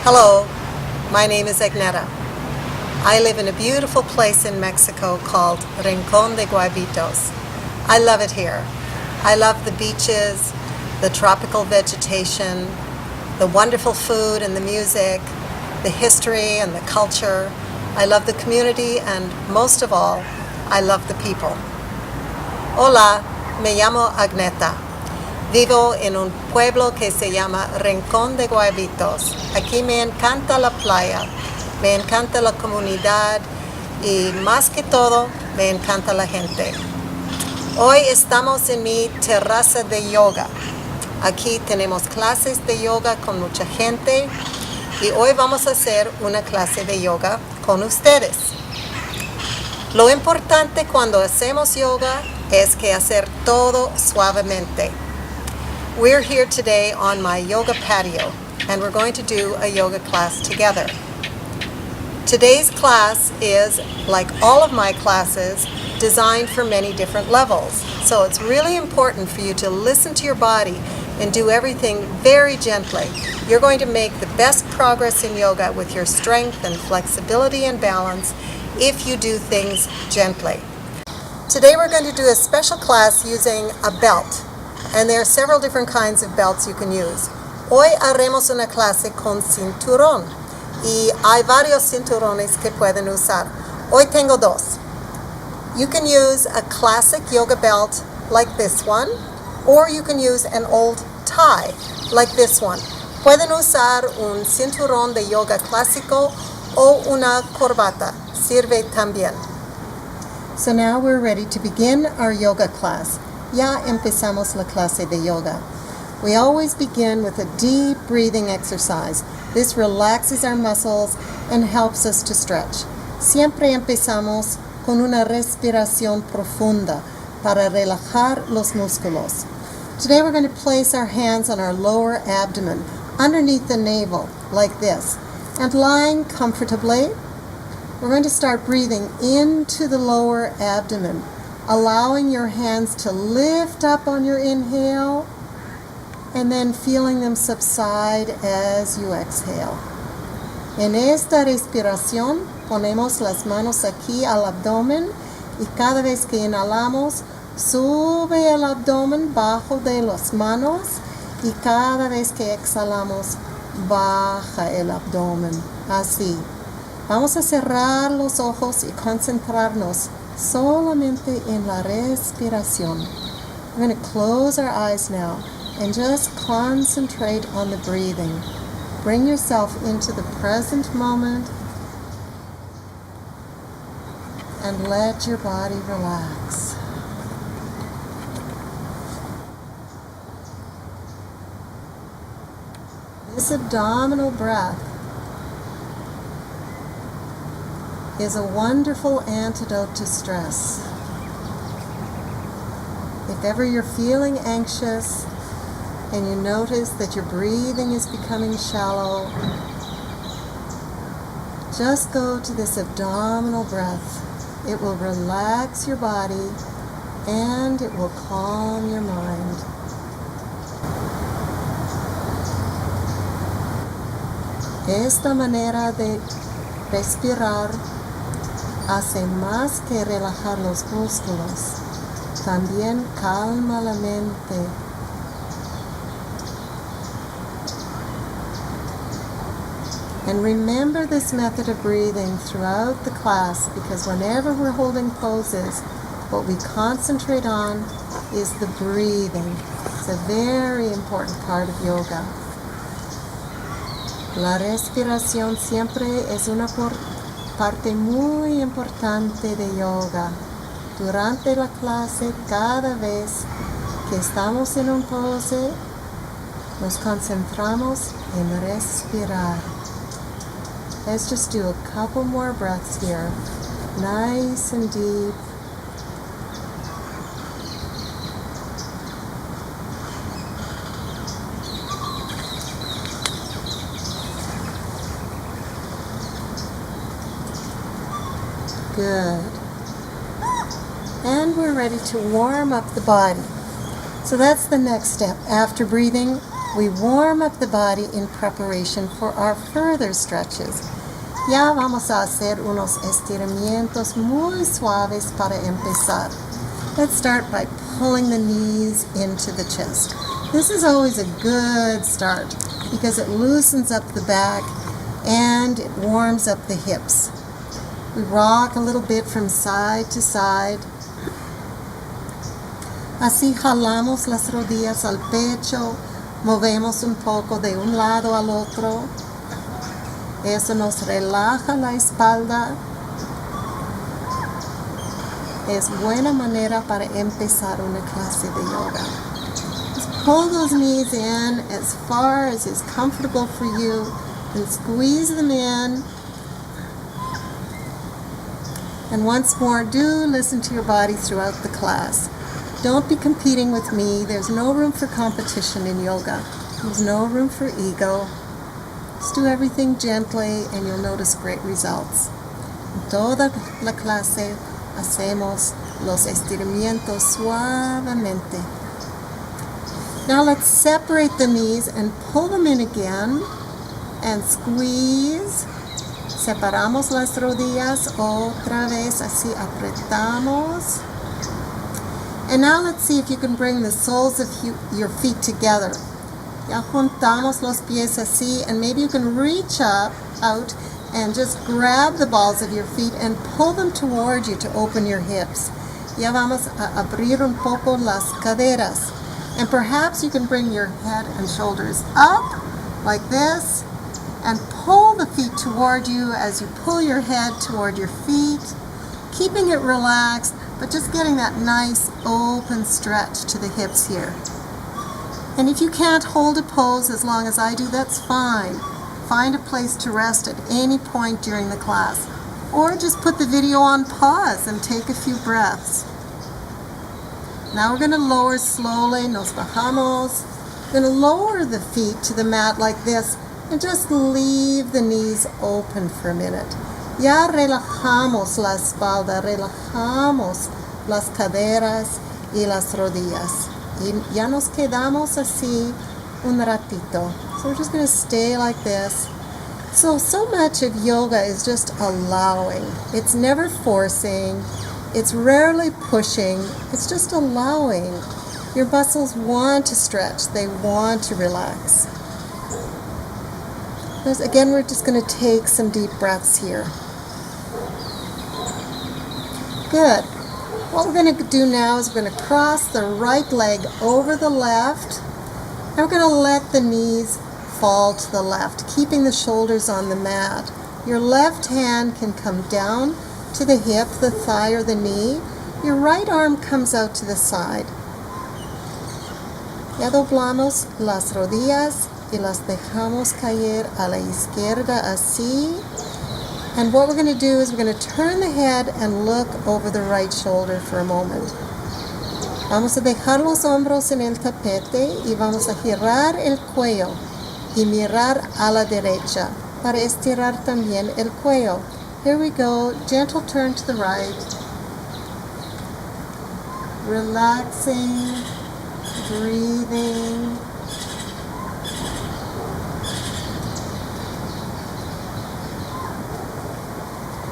Hello, my name is Agneta. I live in a beautiful place in Mexico called Rincón de Guayabitos. I love it here. I love the beaches, the tropical vegetation, the wonderful food and the music, the history and the culture. I love the community and most of all, I love the people. Hola, me llamo Agneta. Vivo en un pueblo que se llama Rincón de Guayabitos. Aquí me encanta la playa, me encanta la comunidad y más que todo, me encanta la gente. Hoy estamos en mi terraza de yoga. Aquí tenemos clases de yoga con mucha gente y hoy vamos a hacer una clase de yoga con ustedes. Lo importante cuando hacemos yoga es que hacer todo suavemente. We're here today on my yoga patio and we're going to do a yoga class together. Today's class is, like all of my classes, designed for many different levels. So it's really important for you to listen to your body and do everything very gently. You're going to make the best progress in yoga with your strength and flexibility and balance if you do things gently. Today we're going to do a special class using a belt. And there are several different kinds of belts you can use. Hoy haremos una clase con cinturón. Y hay varios cinturones que pueden usar. Hoy tengo dos. You can use a classic yoga belt like this one, or you can use an old tie like this one. Pueden usar un cinturón de yoga clásico o una corbata. Sirve también. So now we're ready to begin our yoga class. Ya empezamos la clase de yoga. We always begin with a deep breathing exercise. This relaxes our muscles and helps us to stretch. Siempre empezamos con una respiración profunda para relajar los músculos. Today we're going to place our hands on our lower abdomen, underneath the navel, like this. And lying comfortably, we're going to start breathing into the lower abdomen, allowing your hands to lift up on your inhale and then feeling them subside as you exhale. En esta respiración ponemos las manos aquí al abdomen y cada vez que inhalamos sube el abdomen bajo de las manos y cada vez que exhalamos baja el abdomen. Así. Vamos a cerrar los ojos y concentrarnos solamente en la respiración. We're going to close our eyes now and just concentrate on the breathing. Bring yourself into the present moment and let your body relax. This abdominal breath is a wonderful antidote to stress. If ever you're feeling anxious and you notice that your breathing is becoming shallow, just go to this abdominal breath. It will relax your body and it will calm your mind. Esta manera de respirar hace más que relajar los músculos, también calma la mente. And remember this method of breathing throughout the class, because whenever we're holding poses, what we concentrate on is the breathing. It's a very important part of yoga. La respiración siempre es una parte muy importante de yoga. Durante la clase, cada vez que estamos en un pose, nos concentramos en respirar. Let's just do a couple more breaths here. Nice and deep. Good. And we're ready to warm up the body. So that's the next step. After breathing, we warm up the body in preparation for our further stretches. Ya vamos a hacer unos estiramientos muy suaves para empezar. Let's start by pulling the knees into the chest. This is always a good start because it loosens up the back and it warms up the hips. We rock a little bit from side to side. Así jalamos las rodillas al pecho, movemos un poco de un lado al otro. Eso nos relaja la espalda. Es buena manera para empezar una clase de yoga. Just pull those knees in as far as is comfortable for you and squeeze them in. And once more, do listen to your body throughout the class. Don't be competing with me. There's no room for competition in yoga. There's no room for ego. Just do everything gently and you'll notice great results. En toda la clase hacemos los estiramientos suavemente. Now let's separate the knees and pull them in again and squeeze. Separamos las rodillas otra vez, así apretamos. And now let's see if you can bring the soles of your feet together. Ya juntamos los pies así, and maybe you can reach out and just grab the balls of your feet and pull them toward you to open your hips. Ya vamos a abrir un poco las caderas. And perhaps you can bring your head and shoulders up like this and pull the feet toward you as you pull your head toward your feet, keeping it relaxed, but just getting that nice open stretch to the hips here. And if you can't hold a pose as long as I do, that's fine. Find a place to rest at any point during the class. Or just put the video on pause and take a few breaths. Now we're going to lower slowly, nos bajamos. We're going to lower the feet to the mat like this and just leave the knees open for a minute. Ya relajamos la espalda, relajamos las caderas y las rodillas. Y ya nos quedamos así un ratito. So we're just going to stay like this. So much of yoga is just allowing. It's never forcing. It's rarely pushing. It's just allowing. Your muscles want to stretch. They want to relax. Again, we're just going to take some deep breaths here. Good. What we're going to do now is we're going to cross the right leg over the left, and we're going to let the knees fall to the left, keeping the shoulders on the mat. Your left hand can come down to the hip, the thigh, or the knee. Your right arm comes out to the side. Ya doblamos las rodillas y las dejamos caer a la izquierda así. And what we're going to do is we're going to turn the head and look over the right shoulder for a moment. Vamos a dejar los hombros en el tapete y vamos a girar el cuello y mirar a la derecha para estirar también el cuello. Here we go. Gentle turn to the right. Relaxing, breathing.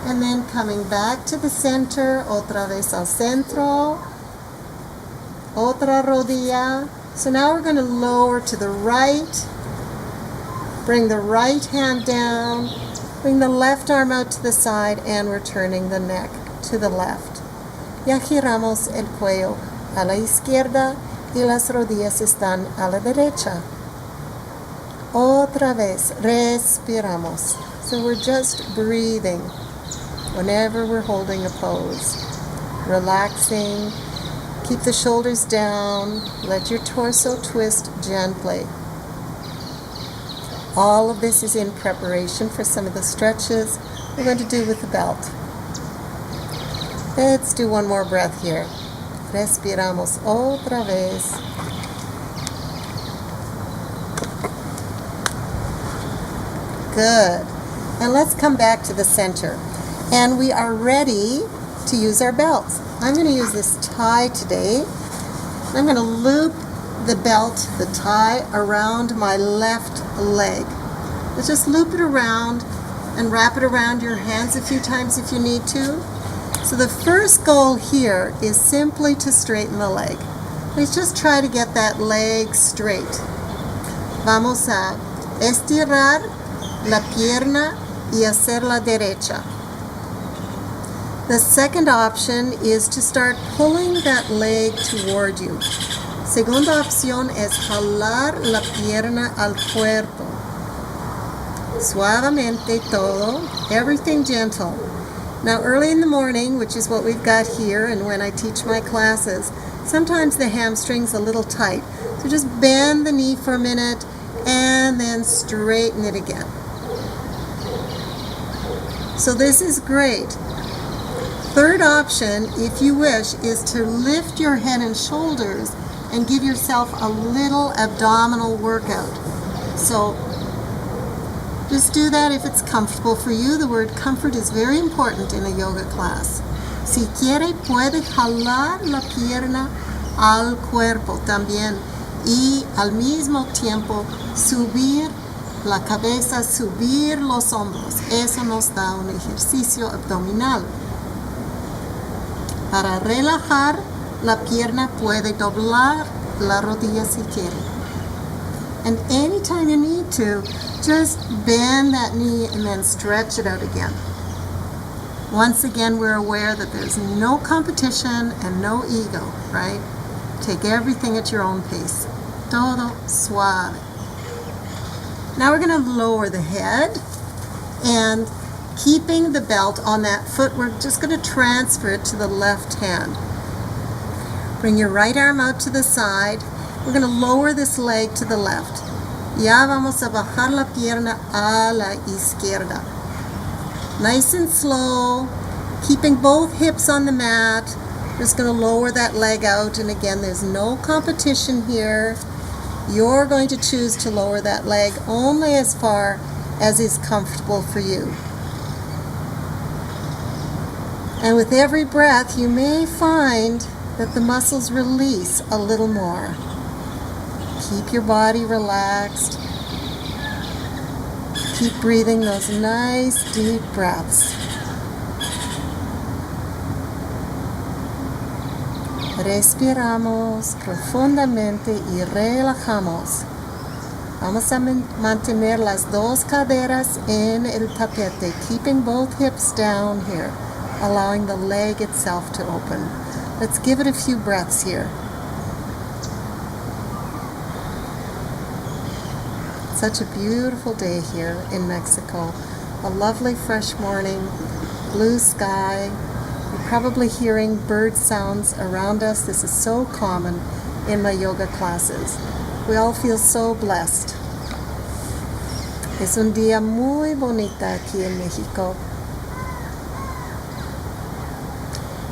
And then coming back to the center, otra vez al centro, otra rodilla. So now we're going to lower to the right, bring the right hand down, bring the left arm out to the side, and we're turning the neck to the left. Ya giramos el cuello a la izquierda y las rodillas están a la derecha. Otra vez, respiramos. So we're just breathing whenever we're holding a pose. Relaxing, keep the shoulders down, let your torso twist gently. All of this is in preparation for some of the stretches we're going to do with the belt. Let's do one more breath here. Respiramos otra vez. Good. And let's come back to the center. And we are ready to use our belts. I'm going to use this tie today. I'm going to loop the belt, the tie around my left leg. Let's just loop it around and wrap it around your hands a few times if you need to. So the first goal here is simply to straighten the leg. Let's just try to get that leg straight. Vamos a estirar la pierna y hacer la derecha. The second option is to start pulling that leg toward you. Segunda opción es jalar la pierna al cuerpo. Suavemente todo, everything gentle. Now early in the morning, which is what we've got here, and when I teach my classes, sometimes the hamstring's a little tight. So just bend the knee for a minute and then straighten it again. So this is great. Third option, if you wish, is to lift your head and shoulders and give yourself a little abdominal workout. So just do that if it's comfortable for you. The word comfort is very important in a yoga class. Si quiere, puede jalar la pierna al cuerpo también y al mismo tiempo subir la cabeza, subir los hombros. Eso nos da un ejercicio abdominal. Para relajar la pierna, puede doblar la rodilla si quiere. And anytime you need to, just bend that knee and then stretch it out again. Once again, we're aware that there's no competition and no ego, right? Take everything at your own pace. Todo suave. Now we're going to lower the head, and keeping the belt on that foot, we're just going to transfer it to the left hand. Bring your right arm out to the side. We're going to lower this leg to the left. Ya vamos a bajar la pierna a la izquierda. Nice and slow, keeping both hips on the mat. Just going to lower that leg out, and again, there's no competition here. You're going to choose to lower that leg only as far as is comfortable for you. And with every breath, you may find that the muscles release a little more. Keep your body relaxed. Keep breathing those nice, deep breaths. Respiramos profundamente y relajamos. Vamos a mantener las dos caderas en el tapete, keeping both hips down here, allowing the leg itself to open. Let's give it a few breaths here. Such a beautiful day here in Mexico. A lovely fresh morning, blue sky. You're probably hearing bird sounds around us. This is so common in my yoga classes. We all feel so blessed. Es un día muy bonita aquí en Mexico.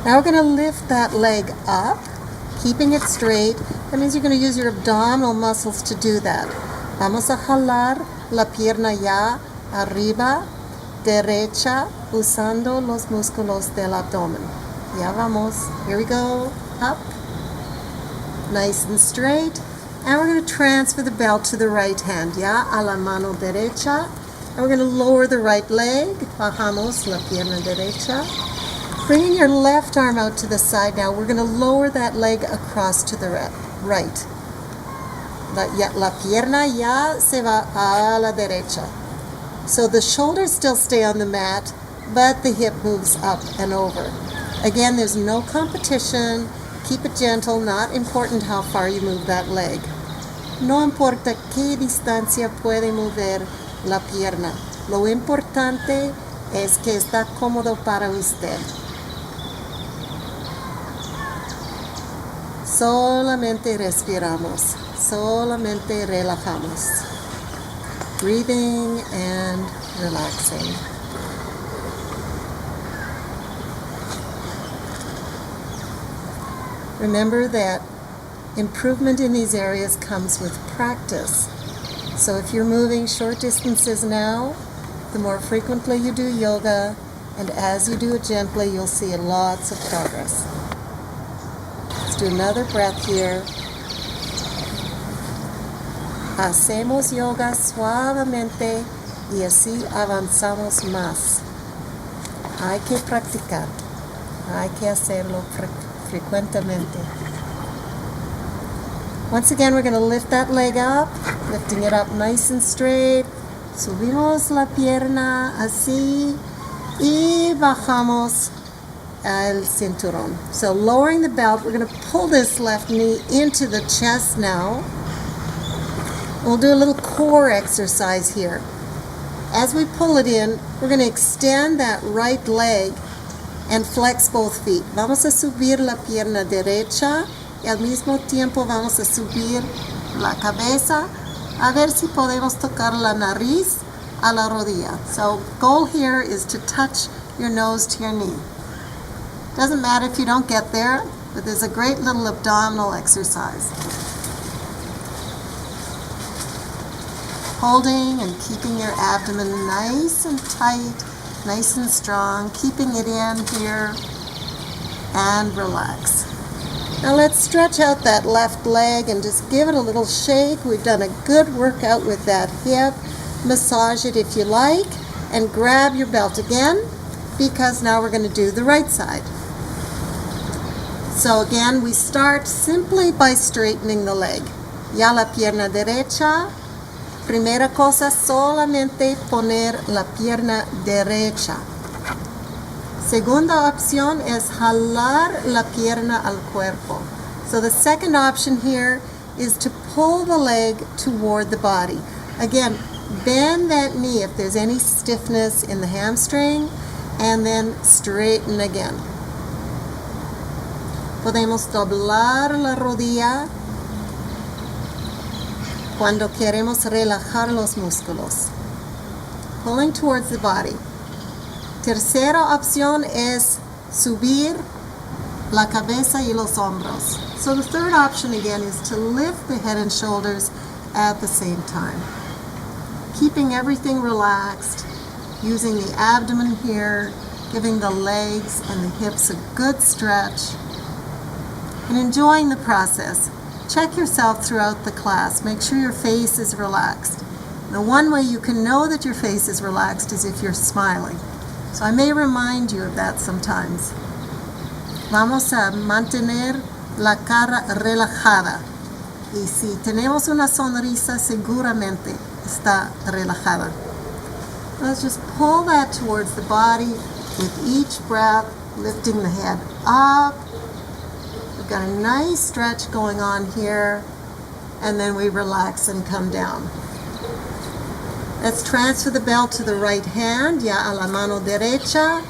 Now we're going to lift that leg up, keeping it straight. That means you're going to use your abdominal muscles to do that. Vamos a jalar la pierna ya arriba, derecha, usando los músculos del abdomen. Ya vamos. Here we go. Up. Nice and straight. And we're going to transfer the belt to the right hand. Ya a la mano derecha. And we're going to lower the right leg. Bajamos la pierna derecha. Bringing your left arm out to the side now, we're going to lower that leg across to the right. La pierna ya se va a la derecha. So the shoulders still stay on the mat, but the hip moves up and over. Again, there's no competition. Keep it gentle, not important how far you move that leg. No importa qué distancia puede mover la pierna. Lo importante es que está cómodo para usted. Solamente respiramos. Solamente relajamos. Breathing and relaxing. Remember that improvement in these areas comes with practice. So if you're moving short distances now, the more frequently you do yoga, and as you do it gently, you'll see lots of progress. Let's do another breath here. Hacemos yoga suavemente y así avanzamos más. Hay que practicar. Hay que hacerlo frecuentemente. Once again, we're going to lift that leg up, lifting it up nice and straight. Subimos la pierna así y bajamos el cinturón. So lowering the belt, we're going to pull this left knee into the chest now. We'll do a little core exercise here. As we pull it in, we're going to extend that right leg and flex both feet. Vamos a subir la pierna derecha y al mismo tiempo vamos a subir la cabeza a ver si podemos tocar la nariz a la rodilla. So goal here is to touch your nose to your knee. Doesn't matter if you don't get there, but there's a great little abdominal exercise. Holding and keeping your abdomen nice and tight, nice and strong, keeping it in here, and relax. Now let's stretch out that left leg and just give it a little shake. We've done a good workout with that hip. Massage it if you like, and grab your belt again, because now we're going to do the right side. So again, we start simply by straightening the leg. Ya la pierna derecha. Primera cosa, solamente poner la pierna derecha. Segunda opción es jalar la pierna al cuerpo. So the second option here is to pull the leg toward the body. Again, bend that knee if there's any stiffness in the hamstring, and then straighten again. Podemos doblar la rodilla cuando queremos relajar los músculos. Pulling towards the body. Tercera opción es subir la cabeza y los hombros. So the third option again is to lift the head and shoulders at the same time. Keeping everything relaxed, using the abdomen here, giving the legs and the hips a good stretch, and enjoying the process. Check yourself throughout the class. Make sure your face is relaxed. The one way you can know that your face is relaxed is if you're smiling. So I may remind you of that sometimes. Vamos a mantener la cara relajada. Y si tenemos una sonrisa, seguramente está relajada. Let's just pull that towards the body with each breath, lifting the head up. We've got a nice stretch going on here, and then we relax and come down. Let's transfer the belt to the right hand, ya a la mano derecha,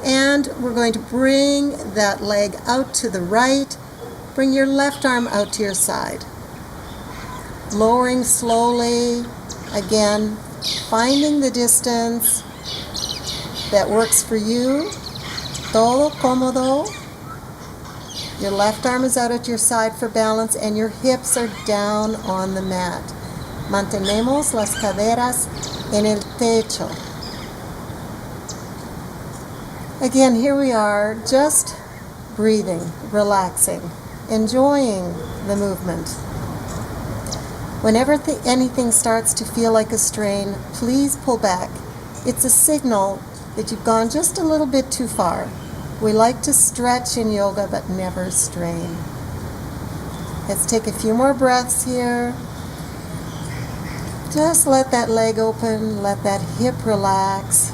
and we're going to bring that leg out to the right. Bring your left arm out to your side. Lowering slowly, again, finding the distance that works for you. Todo cómodo. Your left arm is out at your side for balance, and your hips are down on the mat. Mantenemos las caderas en el techo. Again, here we are, just breathing, relaxing, enjoying the movement. Whenever anything starts to feel like a strain, please pull back. It's a signal that you've gone just a little bit too far. We like to stretch in yoga, but never strain. Let's take a few more breaths here. Just let that leg open, let that hip relax.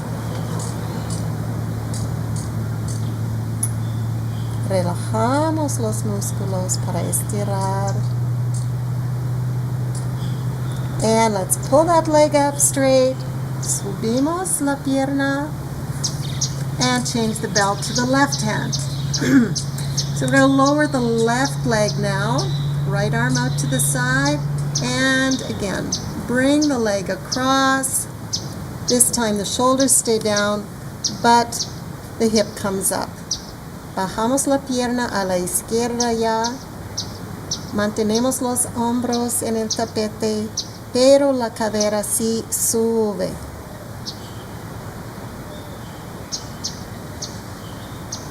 Relajamos los músculos para estirar. And let's pull that leg up straight. Subimos la pierna. And change the belt to the left hand. So we're going to lower the left leg now. Right arm out to the side. And again, bring the leg across. This time the shoulders stay down, but the hip comes up. Bajamos la pierna a la izquierda ya. Mantenemos los hombros en el tapete, pero la cadera sí sube.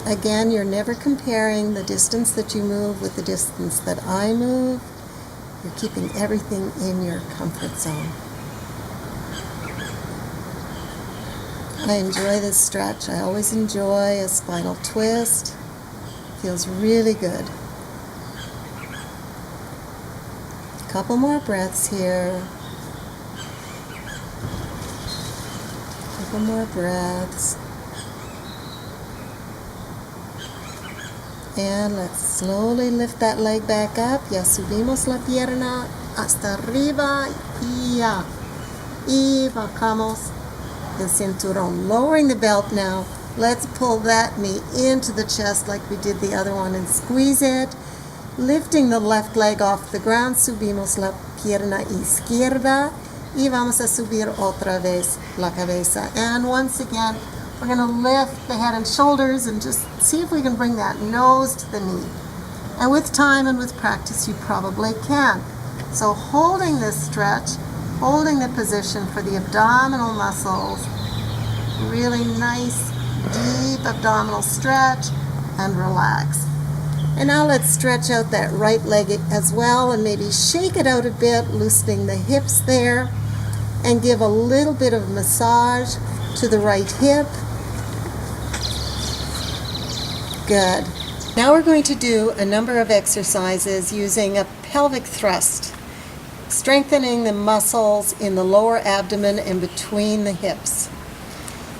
Again, you're never comparing the distance that you move with the distance that I move. You're keeping everything in your comfort zone. I enjoy this stretch. I always enjoy a spinal twist. Feels really good. Couple more breaths here. Couple more breaths. And let's slowly lift that leg back up. Ya subimos la pierna hasta arriba. Ya. Y bajamos el cinturón. Lowering the belt now. Let's pull that knee into the chest like we did the other one and squeeze it. Lifting the left leg off the ground. Subimos la pierna izquierda. Y vamos a subir otra vez la cabeza. And once again, we're going to lift the head and shoulders and just see if we can bring that nose to the knee. And with time and with practice, you probably can. So holding this stretch, holding the position for the abdominal muscles, really nice, deep abdominal stretch, and relax. And now let's stretch out that right leg as well and maybe shake it out a bit, loosening the hips there, and give a little bit of massage to the right hip. Good. Now we're going to do a number of exercises using a pelvic thrust, strengthening the muscles in the lower abdomen and between the hips.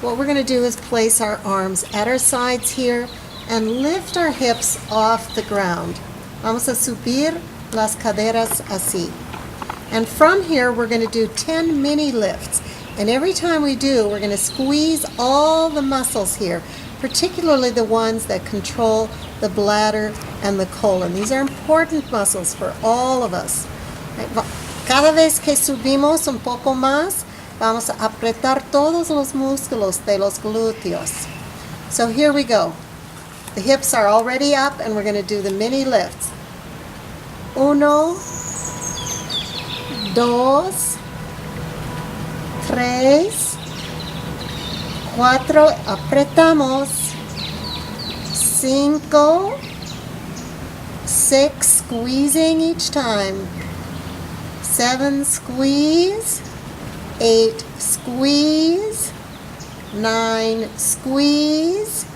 What we're going to do is place our arms at our sides here and lift our hips off the ground. Vamos a subir las caderas así. And from here we're going to do 10 mini lifts. And every time we do, we're going to squeeze all the muscles here, particularly the ones that control the bladder and the colon. These are important muscles for all of us. Cada vez que subimos un poco más, vamos a apretar todos los músculos de los glúteos. So here we go. The hips are already up and we're going to do the mini lifts. 1, 2, 3, 4, apretamos, 5, 6, squeezing each time, 7, squeeze, 8, squeeze, 9, squeeze,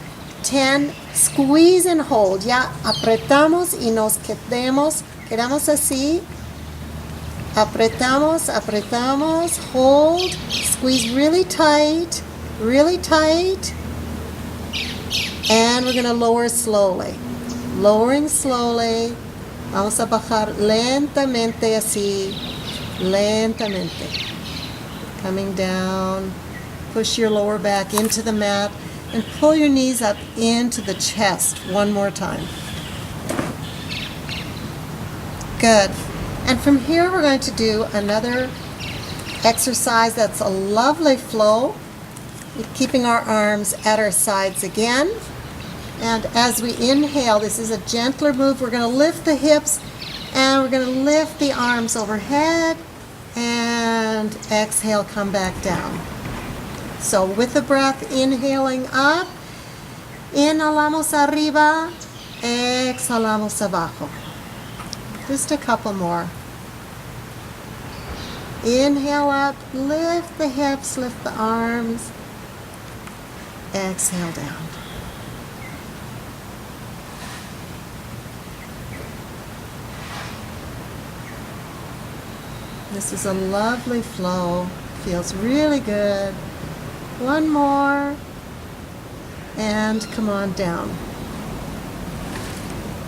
10, squeeze and hold. Ya apretamos y nos quedamos así. Apretamos, apretamos, hold, squeeze really tight, and we're going to lower slowly. Lowering slowly. Vamos a bajar lentamente así, lentamente. Coming down. Push your lower back into the mat and pull your knees up into the chest one more time. Good. And from here we're going to do another exercise that's a lovely flow, keeping our arms at our sides again. And as we inhale, this is a gentler move. We're going to lift the hips and we're going to lift the arms overhead and exhale, come back down. So with the breath, inhaling up, inhalamos arriba, exhalamos abajo. Just a couple more. Inhale up, lift the hips, lift the arms, exhale down. This is a lovely flow, feels really good. One more, and come on down.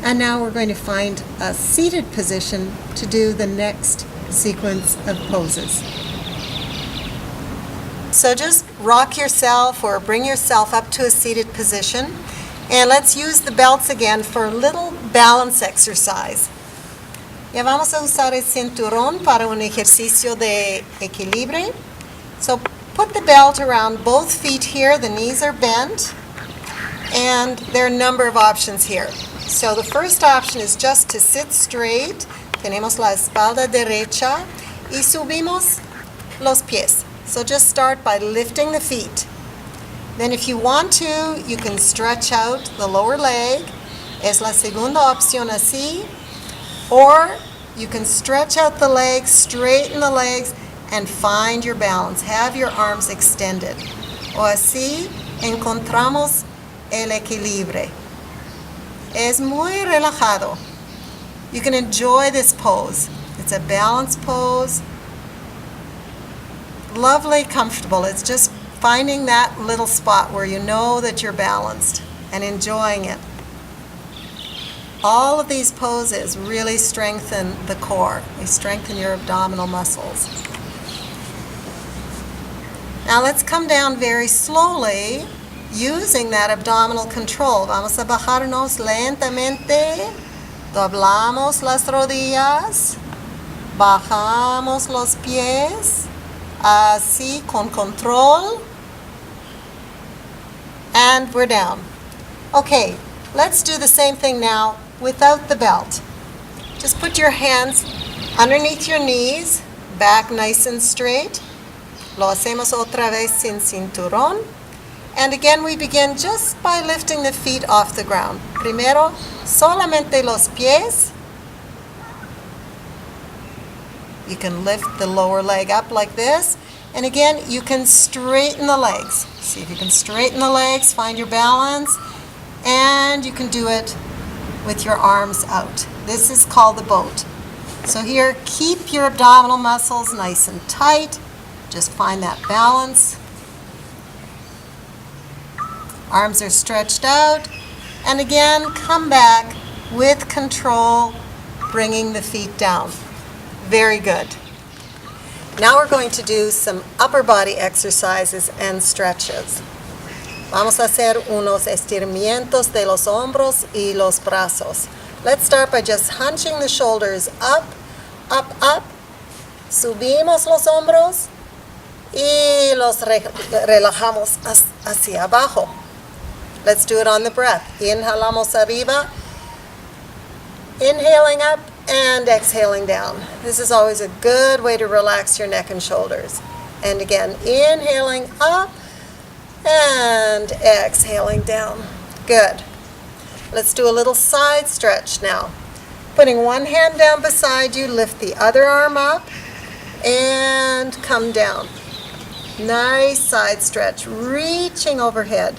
And now we're going to find a seated position to do the next sequence of poses. So just rock yourself or bring yourself up to a seated position. And let's use the belts again for a little balance exercise. Ya vamos a usar el cinturón para un ejercicio de equilibrio. So put the belt around both feet here. The knees are bent. And there are a number of options here. So the first option is just to sit straight. Tenemos la espalda derecha y subimos los pies. So just start by lifting the feet. Then if you want to, you can stretch out the lower leg. Es la segunda opción así. Or You can stretch out the legs, straighten the legs, and find your balance. Have your arms extended. O así encontramos el equilibrio. Es muy relajado. You can enjoy this pose. It's a balanced pose. Lovely, comfortable. It's just finding that little spot where you know that you're balanced and enjoying it. All of these poses really strengthen the core. They strengthen your abdominal muscles. Now let's come down very slowly using that abdominal control. Vamos a bajarnos lentamente. Doblamos las rodillas. Bajamos los pies. Así con control. And we're down. Okay, let's do the same thing now without the belt. Just put your hands underneath your knees, back nice and straight. Lo hacemos otra vez sin cinturón. And again, we begin just by lifting the feet off the ground. Primero, solamente los pies. You can lift the lower leg up like this. And again, you can straighten the legs. See if you can straighten the legs, find your balance. And you can do it with your arms out. This is called the boat. So here, keep your abdominal muscles nice and tight. Just find that balance. Arms are stretched out. And again, come back with control, bringing the feet down. Very good. Now we're going to do some upper body exercises and stretches. Vamos a hacer unos estiramientos de los hombros y los brazos. Let's start by just hunching the shoulders up, up, up. Subimos los hombros y los relajamos hacia abajo. Let's do it on the breath. Inhalamos arriba, inhaling up and exhaling down. This is always a good way to relax your neck and shoulders. And again, inhaling up and exhaling down. Good. Let's do a little side stretch now. Putting one hand down beside you, lift the other arm up and come down. Nice side stretch, reaching overhead.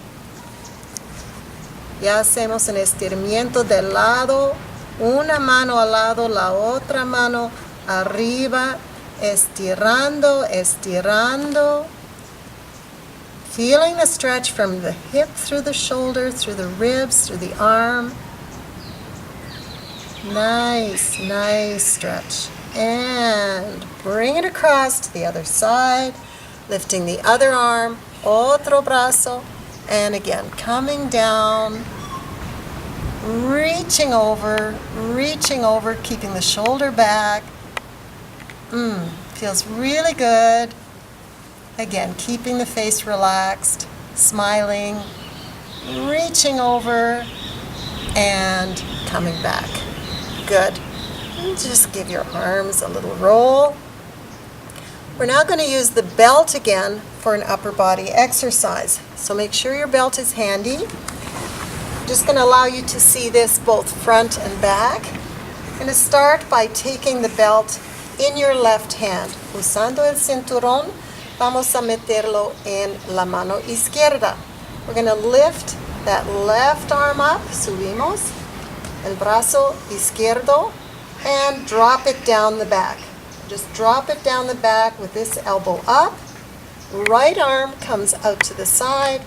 Ya hacemos un estiramiento del lado, una mano al lado, la otra mano arriba, estirando, estirando. Feeling the stretch from the hip through the shoulder, through the ribs, through the arm. Nice, nice stretch. And bring it across to the other side, lifting the other arm, otro brazo, and again, coming down, reaching over, keeping the shoulder back. Feels really good. Again, keeping the face relaxed, smiling, reaching over, and coming back. Good. And just give your arms a little roll. We're now going to use the belt again for an upper body exercise. So make sure your belt is handy. I'm just going to allow you to see this both front and back. I'm going to start by taking the belt in your left hand. Usando el cinturón, vamos a meterlo en la mano izquierda. We're going to lift that left arm up, subimos, el brazo izquierdo, and drop it down the back. Just drop it down the back with this elbow up. Right arm comes out to the side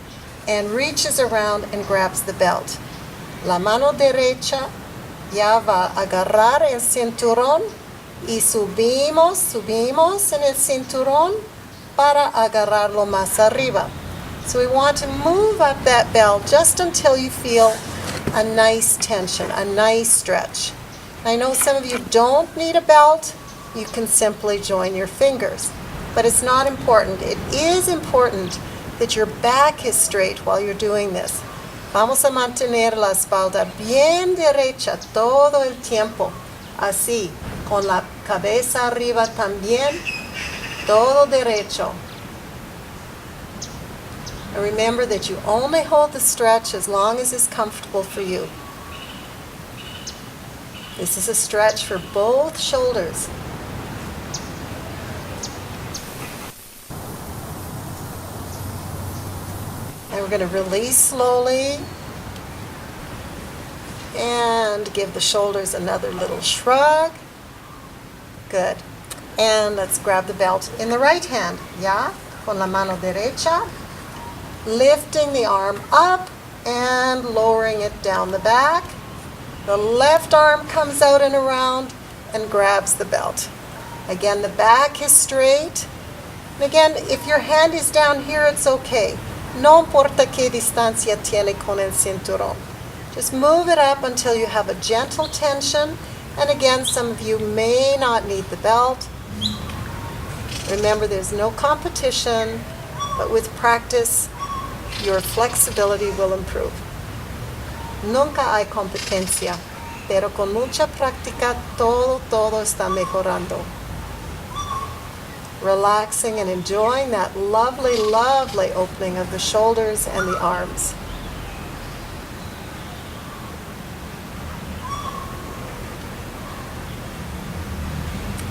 and reaches around and grabs the belt. La mano derecha ya va a agarrar el cinturón y subimos en el cinturón para agarrarlo más arriba. So we want to move up that belt just until you feel a nice tension, a nice stretch. I know some of you don't need a belt. You can simply join your fingers. But it's not important. It is important that your back is straight while you're doing this. Vamos a mantener la espalda bien derecha todo el tiempo. Así, con la cabeza arriba también, todo derecho. And remember that you only hold the stretch as long as it's comfortable for you. This is a stretch for both shoulders. And we're going to release slowly and give the shoulders another little shrug. Good. And let's grab the belt in the right hand. Ya, con la mano derecha, lifting the arm up and lowering it down the back. The left arm comes out and around and grabs the belt. Again, the back is straight. And again, if your hand is down here, it's okay. No importa qué distancia tiene con el cinturón. Just move it up until you have a gentle tension. And again, some of you may not need the belt. Remember, there's no competition, but with practice, your flexibility will improve. Nunca hay competencia, pero con mucha práctica todo está mejorando. Relaxing and enjoying that lovely, lovely opening of the shoulders and the arms.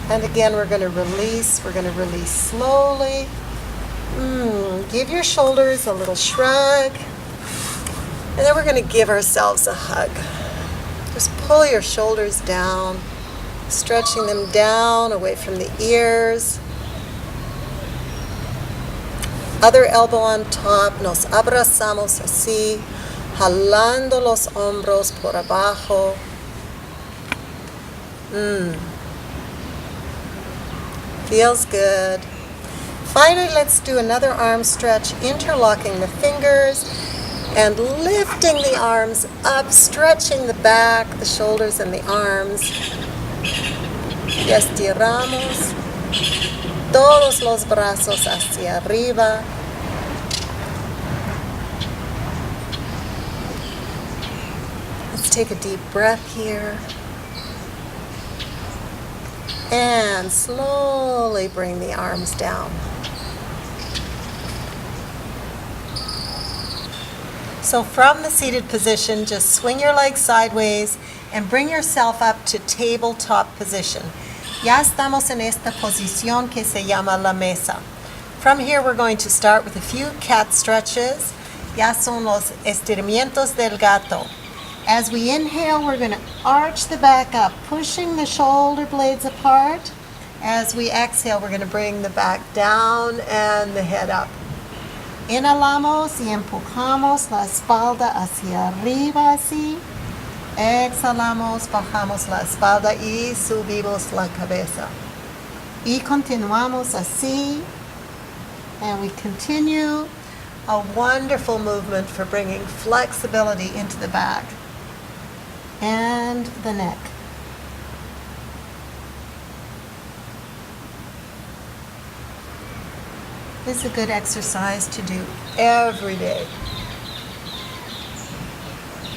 And again, we're going to release. We're going to release slowly. Give your shoulders a little shrug. And then we're going to give ourselves a hug. Just pull your shoulders down, stretching them down away from the ears. Other elbow on top. Nos abrazamos así, jalando los hombros por abajo. Feels good. Finally, let's do another arm stretch, interlocking the fingers and lifting the arms up, stretching the back, the shoulders, and the arms. Y estiramos todos los brazos hacia arriba. Let's take a deep breath here. And slowly bring the arms down. So from the seated position, just swing your legs sideways and bring yourself up to tabletop position. Ya estamos en esta posición que se llama la mesa. From here, we're going to start with a few cat stretches. Ya son los estiramientos del gato. As we inhale, we're going to arch the back up, pushing the shoulder blades apart. As we exhale, we're going to bring the back down and the head up. Inhalamos y empujamos la espalda hacia arriba, así. Exhalamos, bajamos la espalda y subimos la cabeza. Y continuamos así. And we continue a wonderful movement for bringing flexibility into the back and the neck. This is a good exercise to do every day.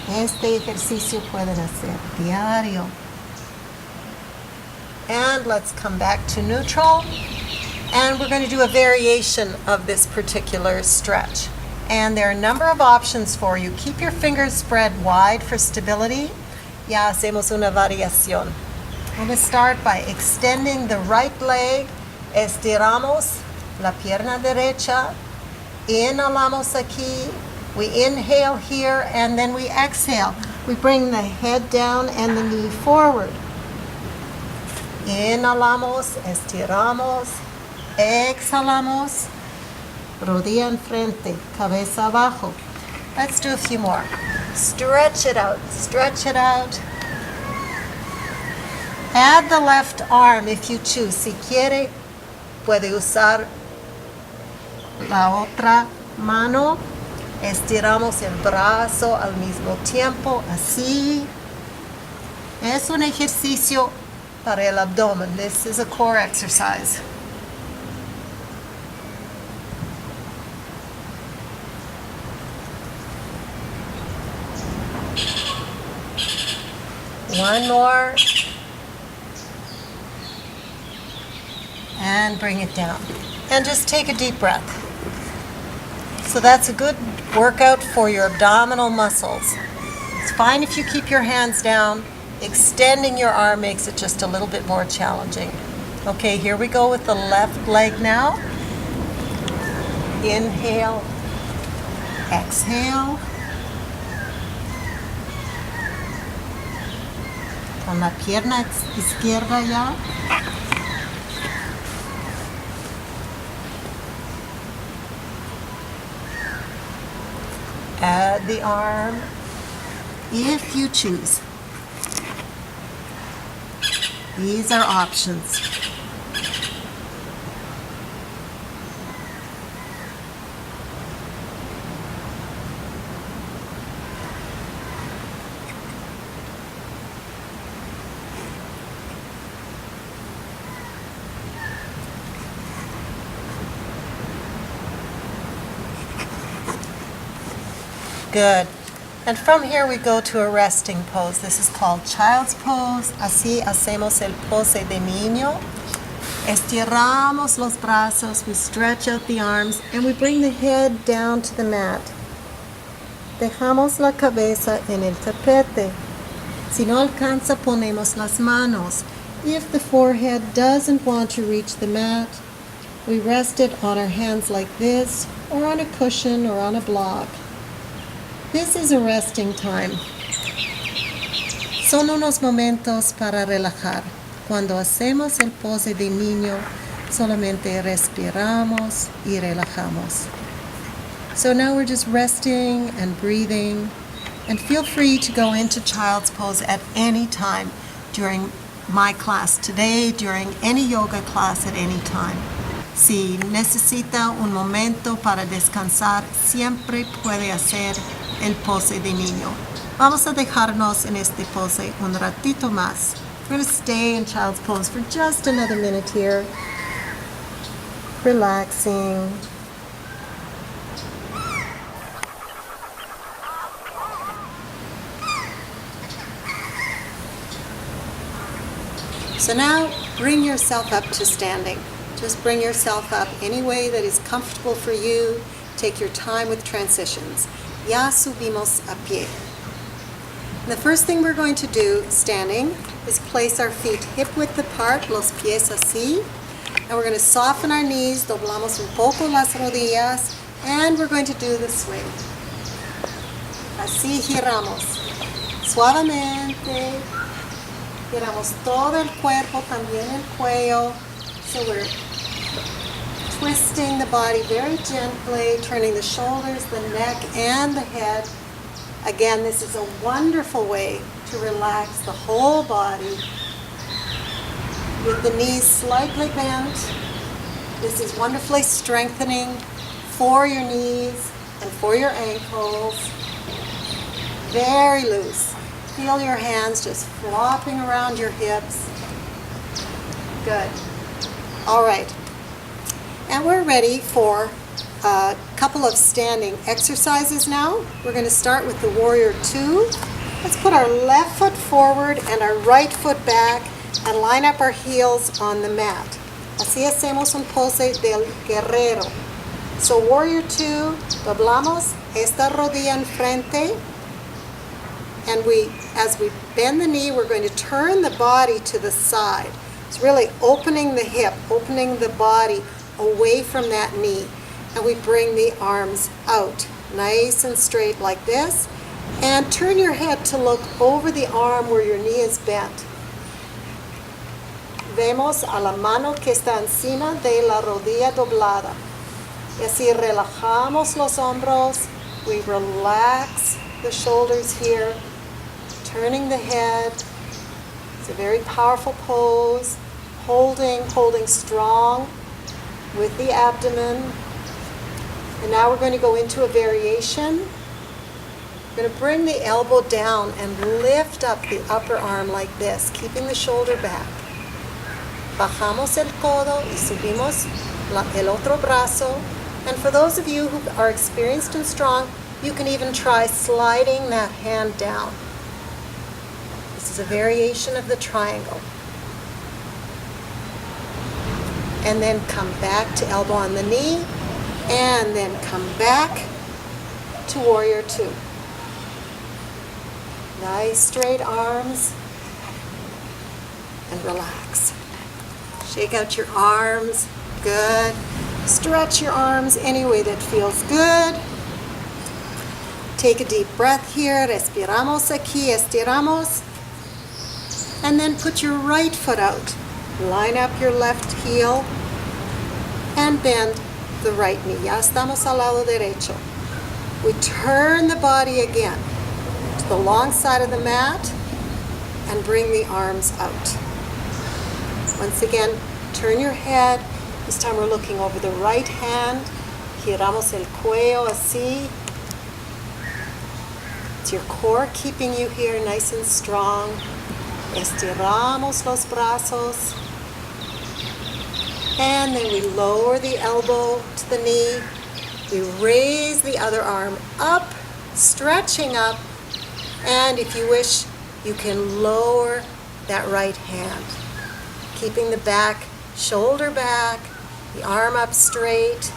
Este ejercicio pueden hacer diario. And let's come back to neutral. And we're going to do a variation of this particular stretch. And there are a number of options for you. Keep your fingers spread wide for stability. Ya hacemos una variación. I'm going to start by extending the right leg. Estiramos la pierna derecha. Inhalamos aquí. We inhale here and then we exhale. We bring the head down and the knee forward. Inhalamos, estiramos, exhalamos, rodilla enfrente, cabeza abajo. Let's do a few more. Stretch it out, stretch it out. Add the left arm if you choose. Si quiere, puede usar la otra mano. Estiramos el brazo al mismo tiempo, así. Es un ejercicio para el abdomen. This is a core exercise. One more. And bring it down. And just take a deep breath. So that's a good workout for your abdominal muscles. It's fine if you keep your hands down. extending your arm makes it just a little bit more challenging. Okay, here we go with the left leg now. Inhale, exhale. Con la pierna izquierda ya. Add the arm if you choose. These are options. Good. And from here we go to a resting pose. This is called child's pose. Así hacemos el pose de niño. Estiramos los brazos, we stretch out the arms, and we bring the head down to the mat. Dejamos la cabeza en el tapete. Si no alcanza, ponemos las manos. If the forehead doesn't want to reach the mat, we rest it on our hands like this, or on a cushion, or on a block. This is a resting time. Son unos momentos para relajar. Cuando hacemos el pose de niño, solamente respiramos y relajamos. So now we're just resting and breathing, and feel free to go into child's pose at any time during my class today, during any yoga class at any time. Si necesita un momento para descansar, siempre puede hacer el pose de niño. Vamos a dejarnos en este pose un ratito más. We're going to stay in child's pose for just another minute here. Relaxing. So now bring yourself up to standing. Just bring yourself up any way that is comfortable for you. Take your time with transitions. Ya subimos a pie. The first thing we're going to do, standing, is place our feet hip-width apart, los pies así. And we're going to soften our knees, doblamos un poco las rodillas, and we're going to do the swing. Así giramos. Suavemente. Giramos todo el cuerpo, también el cuello. So we're twisting the body very gently, turning the shoulders, the neck, and the head. Again, this is a wonderful way to relax the whole body. With the knees slightly bent, this is wonderfully strengthening for your knees and for your ankles. Very loose. Feel your hands just flopping around your hips. Good. All right. And we're ready for a couple of standing exercises now. We're going to start with the Warrior 2. Let's put our left foot forward and our right foot back and line up our heels on the mat. Así hacemos un pose del guerrero. So Warrior 2, doblamos esta rodilla enfrente, and as we bend the knee, we're going to turn the body to the side. It's really opening the hip, opening the body away from that knee. And we bring the arms out, nice and straight like this. And turn your head to look over the arm where your knee is bent. Vemos a la mano que está encima de la rodilla doblada. Y así relajamos los hombros. We relax the shoulders here, turning the head. It's a very powerful pose. Holding strong with the abdomen. And now we're going to go into a variation. We're going to bring the elbow down and lift up the upper arm like this, keeping the shoulder back. Bajamos el codo y subimos el otro brazo. And for those of you who are experienced and strong, you can even try sliding that hand down. This is a variation of the triangle. And then come back to elbow on the knee, and then come back to Warrior 2. Nice straight arms. and relax. Shake out your arms. Good. Stretch your arms any way that feels good. Take a deep breath here. Respiramos aquí, estiramos. And then put your right foot out. Line up your left heel and bend the right knee. Ya estamos al lado derecho. We turn the body again to the long side of the mat and bring the arms out. Once again, turn your head. This time we're looking over the right hand. Giramos el cuello así. It's your core keeping you here nice and strong. Estiramos los brazos. And then we lower the elbow to the knee. We raise the other arm up, stretching up. And if you wish, you can lower that right hand. Keeping the back, shoulder back, the arm up straight.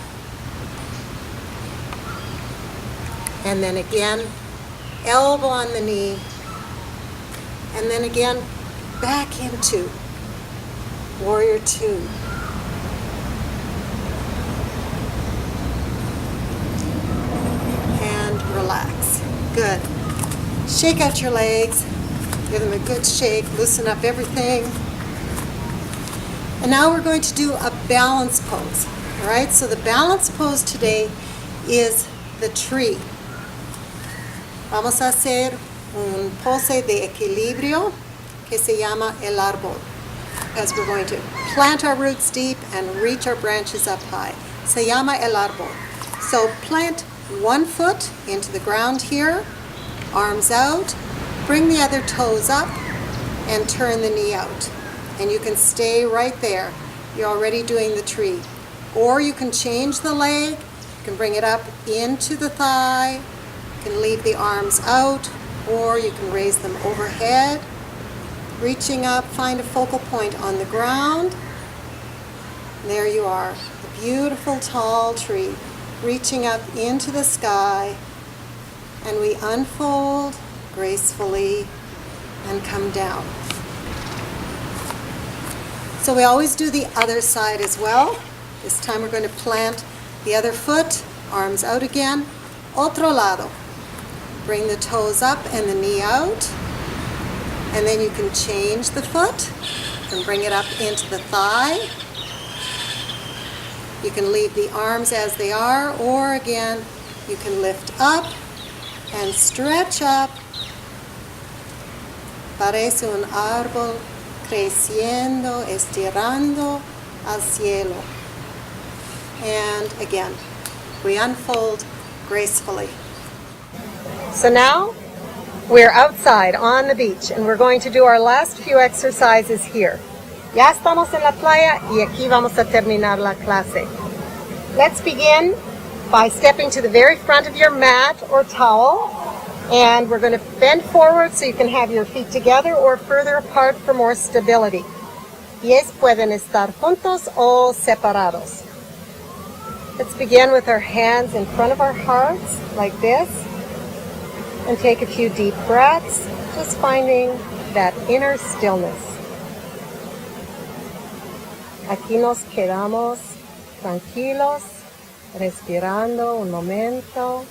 And then again, elbow on the knee. And then again, back into Warrior Two. And relax. Good. Shake out your legs. Give them a good shake. Loosen up everything. And now we're going to do a balance pose. All right, so the balance pose today is the tree. Vamos a hacer un pose de equilibrio que se llama el árbol, because we're going to plant our roots deep and reach our branches up high. Se llama el árbol. So plant one foot into the ground here, arms out, bring the other toes up, and turn the knee out. And you can stay right there. You're already doing the tree. Or you can change the leg, you can bring it up into the thigh, you can leave the arms out, or you can raise them overhead. Reaching up, find a focal point on the ground. And there you are, a beautiful tall tree, reaching up into the sky. And we unfold gracefully and come down. So we always do the other side as well. This time we're going to plant the other foot, arms out again. Otro lado. Bring the toes up and the knee out. And then you can change the foot and bring it up into the thigh. You can leave the arms as they are, or again, you can lift up and stretch up. Parece un árbol creciendo, estirando al cielo. And again, we unfold gracefully. So now we're outside on the beach and we're going to do our last few exercises here. Ya estamos en la playa y aquí vamos a terminar la clase. Let's begin by stepping to the very front of your mat or towel, and we're going to bend forward so you can have your feet together or further apart for more stability. Pies pueden estar juntos o separados. Let's begin with our hands in front of our hearts like this, and take a few deep breaths, just finding that inner stillness. Aquí nos quedamos tranquilos, respirando un momento.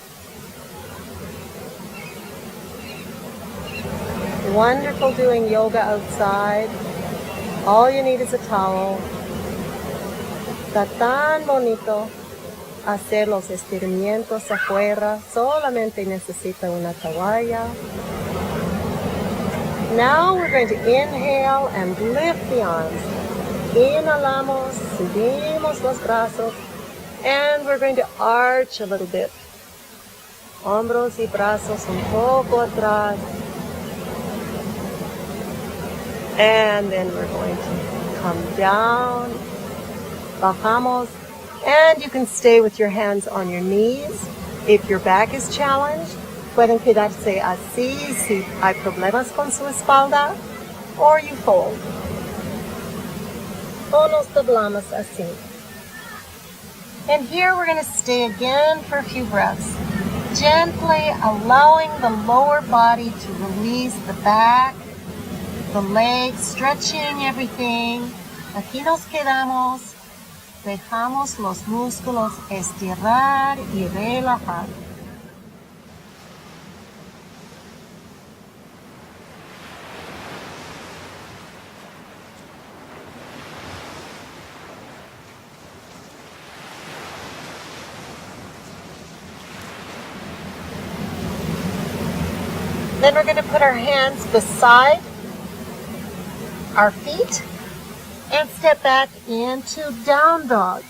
Wonderful doing yoga outside. All you need is a towel. Está tan bonito hacer los estiramientos afuera. Solamente necesita una toalla. Now we're going to inhale and lift the arms. Inhalamos, subimos los brazos, and we're going to arch a little bit. Hombros y brazos un poco atrás. And then we're going to come down. Bajamos. And you can stay with your hands on your knees. If your back is challenged, pueden quedarse así si hay problemas con su espalda, or you fold. O nos doblamos así. And here we're going to stay again for a few breaths, gently allowing the lower body to release the back, the legs, stretching everything. Aquí nos quedamos. Dejamos los músculos estirar y relajar. Then we're going to put our hands beside our feet and step back into down dog.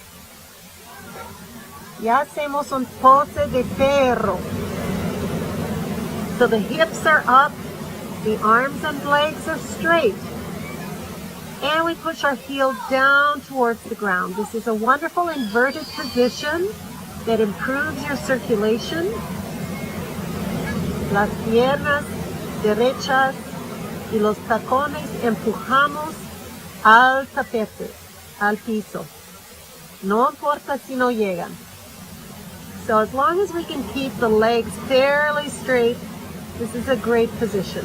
Ya hacemos un pose de perro. So the hips are up, the arms and legs are straight. And we push our heel down towards the ground. This is a wonderful inverted position that improves your circulation. Las piernas derechas y los tacones empujamos al tapete, al piso. No importa si no llegan. So as long as we can keep the legs fairly straight, this is a great position.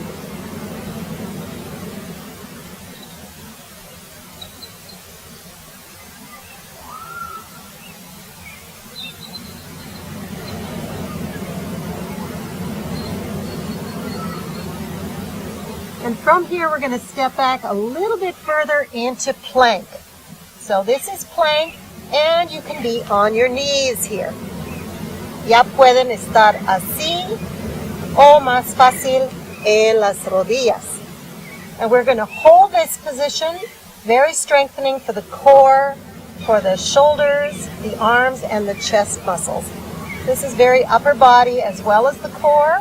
And from here, we're going to step back a little bit further into plank. So this is plank, and you can be on your knees here. Ya pueden estar así, o más fácil en las rodillas. And we're going to hold this position, very strengthening for the core, for the shoulders, the arms, and the chest muscles. This is very upper body as well as the core.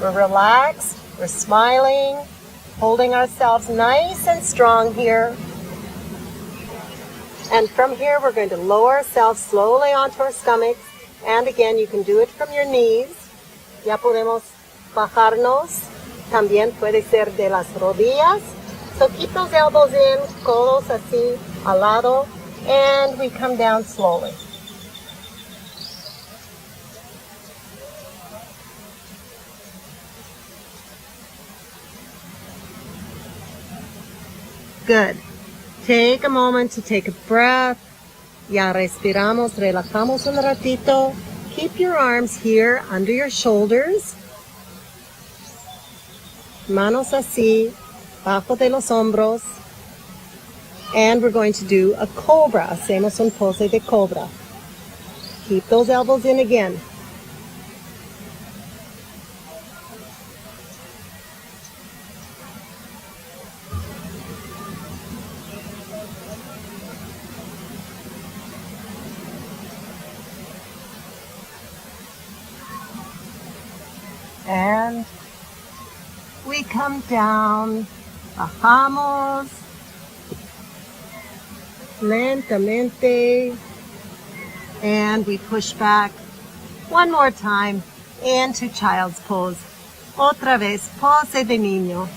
We're relaxed, we're smiling, holding ourselves nice and strong here. And from here, we're going to lower ourselves slowly onto our stomachs. And again, you can do it from your knees. Ya podemos bajarnos. También puede ser de las rodillas. So keep those elbows in, codos así, al lado. And we come down slowly. Good. Take a moment to take a breath. Ya respiramos, relajamos un ratito. Keep your arms here under your shoulders. Manos así, bajo de los hombros. And we're going to do a cobra. Hacemos un pose de cobra. Keep those elbows in again. And we come down, bajamos, lentamente, and we push back one more time into child's pose. Otra vez, pose de niño.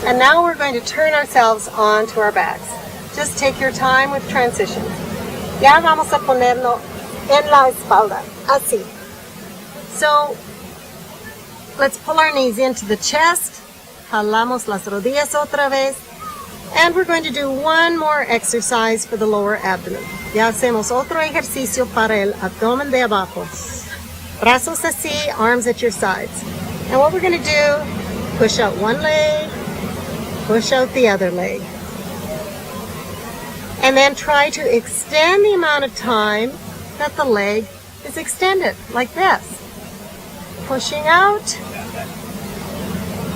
And now we're going to turn ourselves onto our backs. Just take your time with transitions. Ya vamos a ponerlo en la espalda, así. So, let's pull our knees into the chest. Jalamos las rodillas otra vez. And we're going to do one more exercise for the lower abdomen. Ya hacemos otro ejercicio para el abdomen de abajo. Brazos así, arms at your sides. And what we're going to do, push out one leg, push out the other leg. And then try to extend the amount of time that the leg is extended, like this. Pushing out,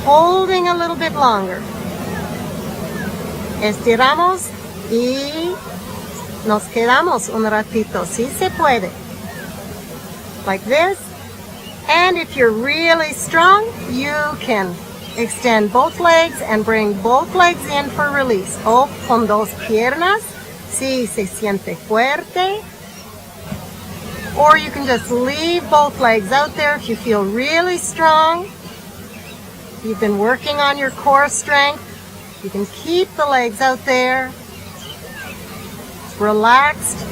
holding a little bit longer. Estiramos y nos quedamos un ratito. Sí se puede. Like this. And if you're really strong, you can extend both legs and bring both legs in for release. O con dos piernas Si se siente fuerte. Or you can just leave both legs out there if you feel really strong. You've been working on your core strength. You can keep the legs out there. Relaxed.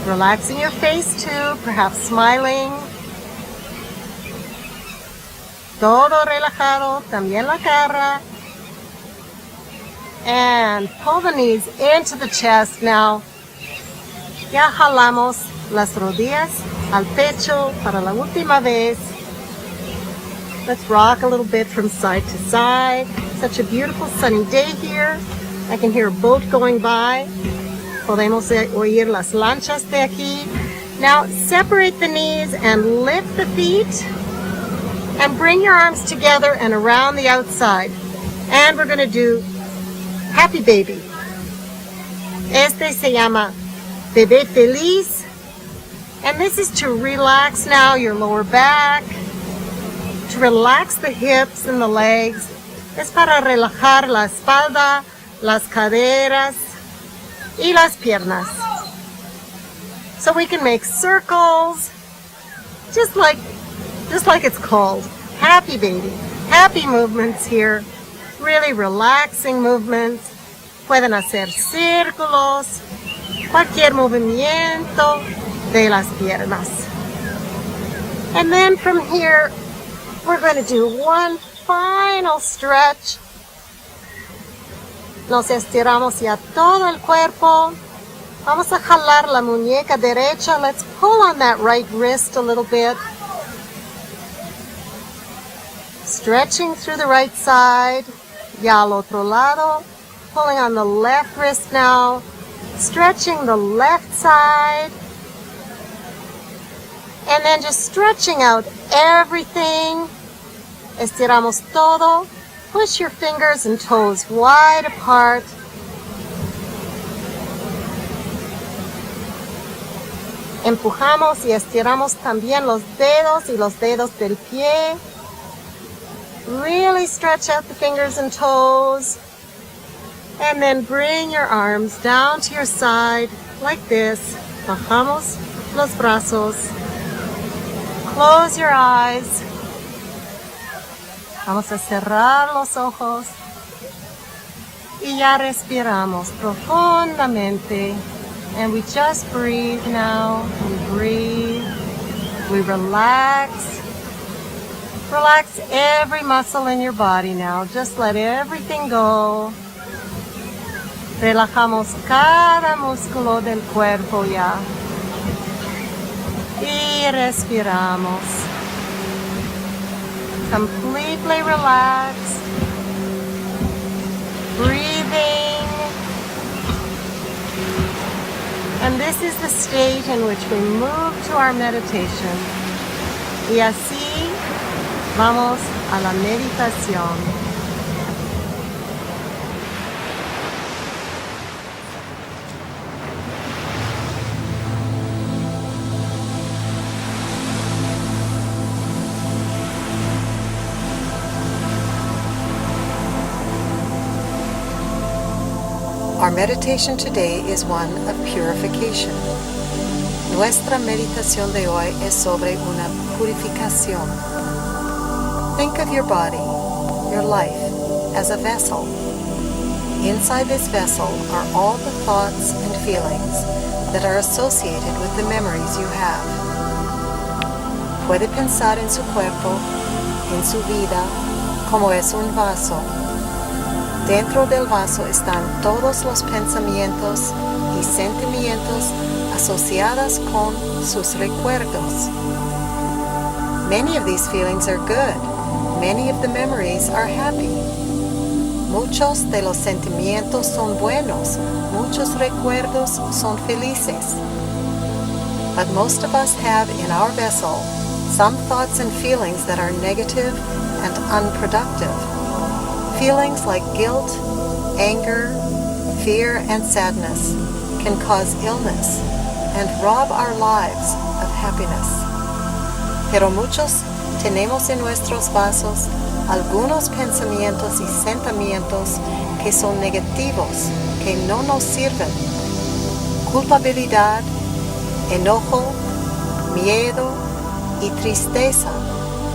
Relaxing your face too, perhaps smiling. Todo relajado, también la cara. And pull the knees into the chest now. Ya jalamos las rodillas al pecho para la última vez. Let's rock a little bit from side to side. Such a beautiful sunny day here. I can hear a boat going by. Podemos oír las lanchas de aquí. Now separate the knees and lift the feet. And bring your arms together and around the outside. And we're going to do Happy Baby. Este se llama Bebé Feliz. And this is to relax now your lower back, to relax the hips and the legs. Es para relajar la espalda, las caderas, y las piernas. So we can make circles, just like it's called, Happy Baby. Happy movements here, really relaxing movements. Pueden hacer círculos, cualquier movimiento de las piernas. And then from here, we're going to do one final stretch. Nos estiramos ya todo el cuerpo. Vamos a jalar la muñeca derecha. Let's pull on that right wrist a little bit. Stretching through the right side. Ya al otro lado. Pulling on the left wrist now. Stretching the left side. And then just stretching out everything. Estiramos todo. Push your fingers and toes wide apart. Empujamos y estiramos también los dedos y los dedos del pie. Really stretch out the fingers and toes. And then bring your arms down to your side like this. Bajamos los brazos. Close your eyes. Vamos a cerrar los ojos. Y ya respiramos profundamente. And we just breathe now. We breathe. We relax. Relax every muscle in your body now. Just let everything go. Relajamos cada músculo del cuerpo ya. Y respiramos. Completely relaxed. Breathing. And this is the state in which we move to our meditation. Y así vamos a la meditación. Our meditation today is one of purification. Nuestra meditación de hoy es sobre una purificación. Think of your body, your life, as a vessel. Inside this vessel are all the thoughts and feelings that are associated with the memories you have. Puede pensar en su cuerpo, en su vida, como es un vaso. Dentro del vaso están todos los pensamientos y sentimientos asociados con sus recuerdos. Many of these feelings are good. Many of the memories are happy. Muchos de los sentimientos son buenos. Muchos recuerdos son felices. But most of us have in our vessel some thoughts and feelings that are negative and unproductive. Feelings like guilt, anger, fear, and sadness can cause illness and rob our lives of happiness. Pero muchos tenemos en nuestros vasos algunos pensamientos y sentimientos que son negativos, que no nos sirven, culpabilidad, enojo, miedo y tristeza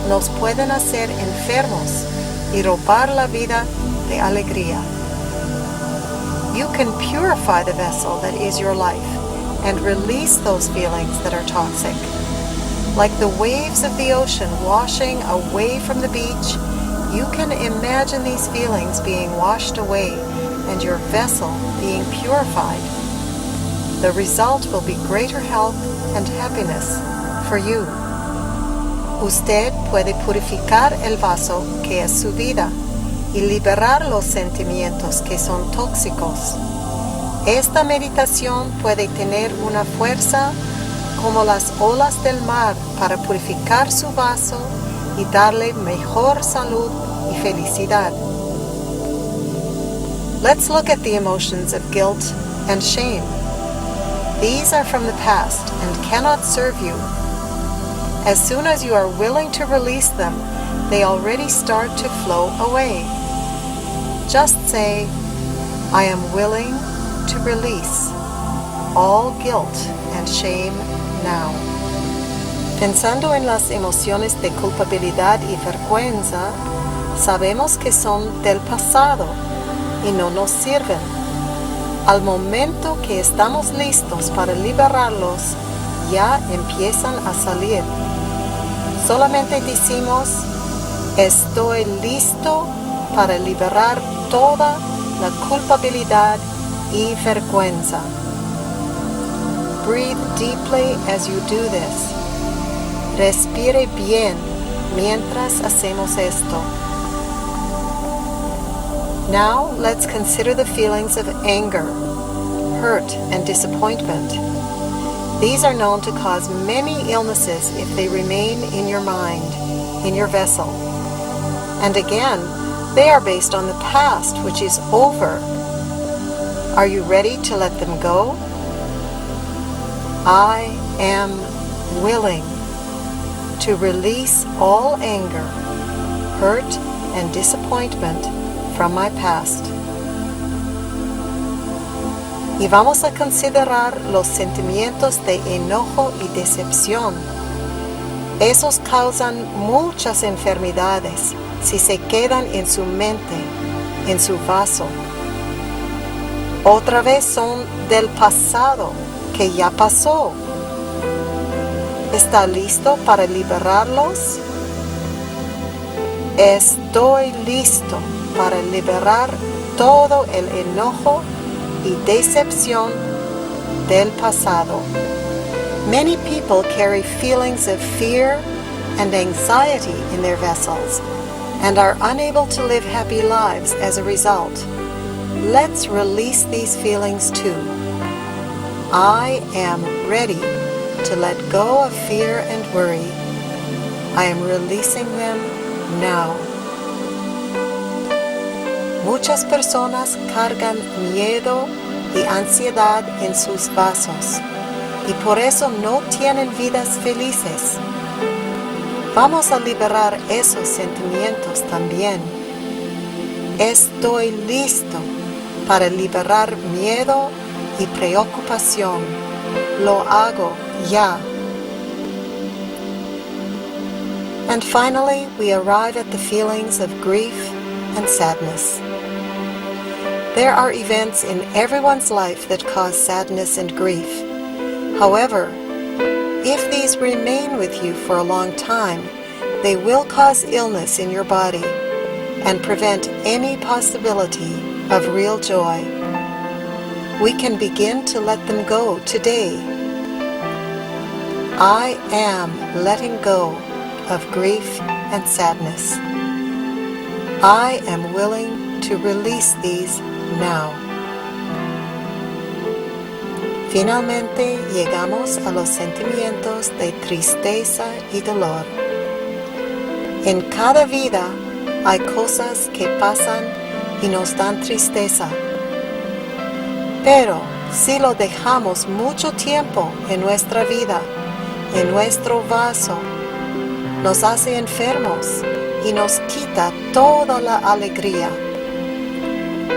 nos pueden hacer enfermos y robar la vida de alegría. You can purify the vessel that is your life and release those feelings that are toxic. Like the waves of the ocean washing away from the beach, you can imagine these feelings being washed away and your vessel being purified. The result will be greater health and happiness for you. Usted puede purificar el vaso que es su vida y liberar los sentimientos que son tóxicos. Esta meditación puede tener una fuerza como las olas del mar para purificar su vaso y darle mejor salud y felicidad. Let's look at the emotions of guilt and shame. These are from the past and cannot serve you. As soon as you are willing to release them, they already start to flow away. Just say, I am willing to release all guilt and shame now. Pensando en las emociones de culpabilidad y vergüenza, sabemos que son del pasado y no nos sirven. Al momento que estamos listos para liberarlos, ya empiezan a salir. Solamente decimos, estoy listo para liberar toda la culpabilidad y vergüenza. Breathe deeply as you do this. Respire bien mientras hacemos esto. Now let's consider the feelings of anger, hurt, and disappointment. These are known to cause many illnesses if they remain in your mind, in your vessel. And again, they are based on the past, which is over. Are you ready to let them go? I am willing to release all anger, hurt, and disappointment from my past. Y vamos a considerar los sentimientos de enojo y decepción. Esos causan muchas enfermedades si se quedan en su mente, en su vaso. Otra vez son del pasado, que ya pasó. ¿Está listo para liberarlos? Estoy listo para liberar todo el enojo y decepción del pasado. Many people carry feelings of fear and anxiety in their vessels and are unable to live happy lives as a result. Let's release these feelings too. I am ready to let go of fear and worry. I am releasing them now. Muchas personas cargan miedo y ansiedad en sus vasos y por eso no tienen vidas felices. Vamos a liberar esos sentimientos también. Estoy listo para liberar miedo y preocupación. Lo hago ya. And finally, we arrive at the feelings of grief and sadness. There are events in everyone's life that cause sadness and grief. However, if these remain with you for a long time, they will cause illness in your body and prevent any possibility of real joy. We can begin to let them go today. I am letting go of grief and sadness. I am willing to release these now. Finalmente llegamos a los sentimientos de tristeza y dolor. En cada vida hay cosas que pasan y nos dan tristeza. Pero si lo dejamos mucho tiempo en nuestra vida, en nuestro vaso, nos hace enfermos y nos quita toda la alegría.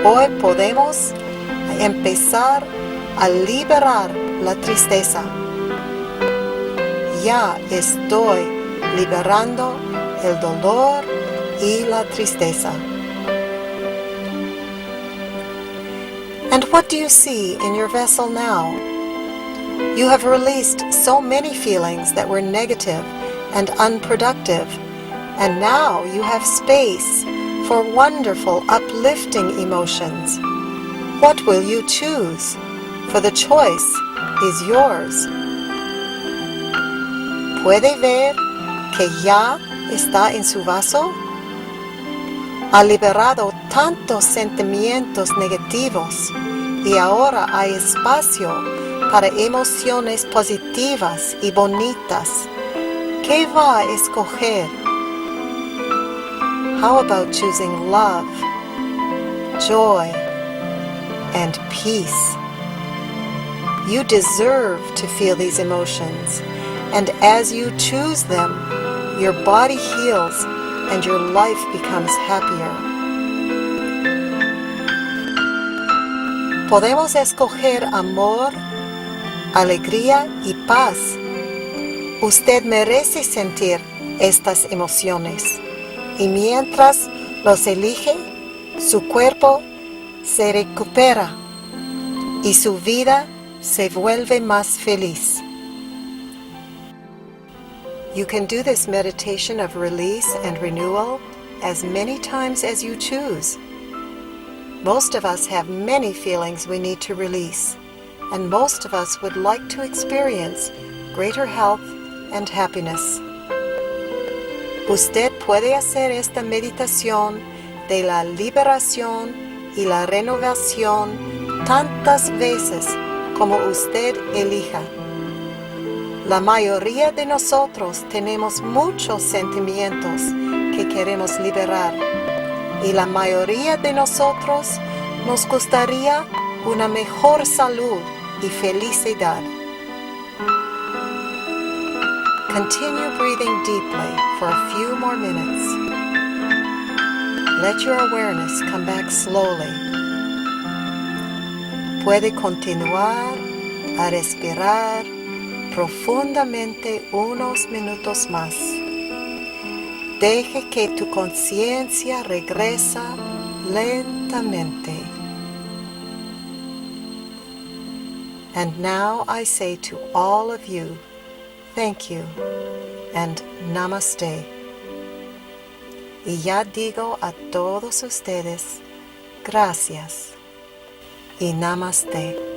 Hoy podemos empezar a liberar la tristeza. Ya estoy liberando el dolor y la tristeza. And what do you see in your vessel now? You have released so many feelings that were negative and unproductive, and now you have space for wonderful, uplifting emotions. What will you choose? For the choice is yours. ¿Puede ver que ya está en su vaso? Ha liberado tantos sentimientos negativos y ahora hay espacio para emociones positivas y bonitas. ¿Qué va a escoger? How about choosing love, joy, and peace? You deserve to feel these emotions, and as you choose them, your body heals and your life becomes happier. Podemos escoger amor, alegría y paz. Usted merece sentir estas emociones, y mientras los elige, su cuerpo se recupera y su vida se vuelve más feliz. You can do this meditation of release and renewal as many times as you choose. Most of us have many feelings we need to release, and most of us would like to experience greater health and happiness. Usted puede hacer esta meditación de la liberación y la renovación tantas veces como usted elija. La mayoría de nosotros tenemos muchos sentimientos que queremos liberar, y la mayoría de nosotros nos gustaría una mejor salud y felicidad. Continue breathing deeply for a few more minutes. Let your awareness come back slowly. Puede continuar a respirar profundamente unos minutos más. Deje que tu conciencia regresa lentamente. And now I say to all of you, thank you and namaste. Y ya digo a todos ustedes, gracias y namaste.